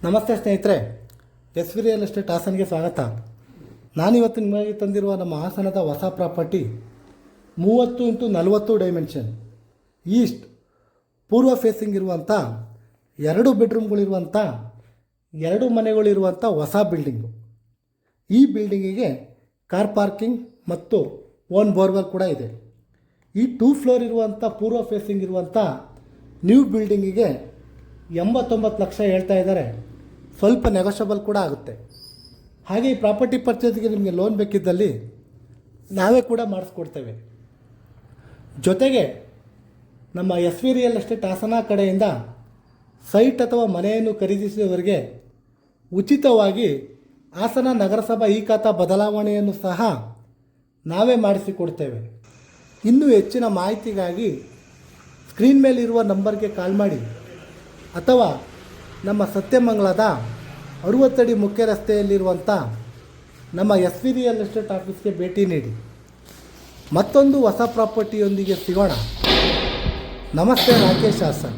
ನಮಸ್ತೆ ಸ್ನೇಹಿತರೆ, S V real estate ಹಾಸನ್ಗೆ ಸ್ವಾಗತ. ನಾನಿವತ್ತು ನಿಮಗೆ ತಂದಿರುವ ನಮ್ಮ ಹಾಸನದ ಹೊಸ ಪ್ರಾಪರ್ಟಿ 30x40 ಡೈಮೆನ್ಷನ್ ಈಸ್ಟ್ ಪೂರ್ವ ಫೇಸಿಂಗ್ ಇರುವಂಥ 2 ಬೆಡ್ರೂಮ್ಗಳಿರುವಂಥ 2 ಮನೆಗಳಿರುವಂಥ ಹೊಸ ಬಿಲ್ಡಿಂಗು. ಈ ಬಿಲ್ಡಿಂಗಿಗೆ ಕಾರ್ ಪಾರ್ಕಿಂಗ್ ಮತ್ತು ಓನ್ ಬೋರ್ವೆಲ್ ಕೂಡ ಇದೆ. ಈ 2 ಫ್ಲೋರ್ ಇರುವಂಥ ಪೂರ್ವ ಫೇಸಿಂಗ್ ಇರುವಂಥ ನ್ಯೂ ಬಿಲ್ಡಿಂಗಿಗೆ 89 ಲಕ್ಷ ಹೇಳ್ತಾ ಇದ್ದಾರೆ. ಸ್ವಲ್ಪ ನೆಗೋಷಿಯಬಲ್ ಕೂಡ ಆಗುತ್ತೆ. ಹಾಗೆ ಈ ಪ್ರಾಪರ್ಟಿ ಪರ್ಚೇಸ್ಗೆ ನಿಮಗೆ ಲೋನ್ ಬೇಕಿದ್ದಲ್ಲಿ ನಾವೇ ಕೂಡ ಮಾಡಿಸ್ಕೊಡ್ತೇವೆ. ಜೊತೆಗೆ ನಮ್ಮ S V real estate Hassan ಕಡೆಯಿಂದ ಸೈಟ್ ಅಥವಾ ಮನೆಯನ್ನು ಖರೀದಿಸಿದವರಿಗೆ ಉಚಿತವಾಗಿ ಹಾಸನ ನಗರಸಭಾ ಇ ಖಾತಾ ಬದಲಾವಣೆಯನ್ನು ಸಹ ನಾವೇ ಮಾಡಿಸಿಕೊಡ್ತೇವೆ. ಇನ್ನೂ ಹೆಚ್ಚಿನ ಮಾಹಿತಿಗಾಗಿ ಸ್ಕ್ರೀನ್ ಮೇಲಿರುವ ನಂಬರ್ಗೆ ಕಾಲ್ ಮಾಡಿ ಅಥವಾ ನಮ್ಮ ಸತ್ಯಮಂಗಲದ 60 ಅಡಿ ಮುಖ್ಯ ರಸ್ತೆಯಲ್ಲಿರುವಂಥ ನಮ್ಮ ಎಸ್ ವಿ ರಿಯಲ್ ಎಸ್ಟೇಟ್ ಆಫೀಸ್ಗೆ ಭೇಟಿ ನೀಡಿ. ಮತ್ತೊಂದು ಹೊಸ ಪ್ರಾಪರ್ಟಿಯೊಂದಿಗೆ ಸಿಗೋಣ. ನಮಸ್ತೆ, ರಾಕೇಶ್ ಹಾಸನ್.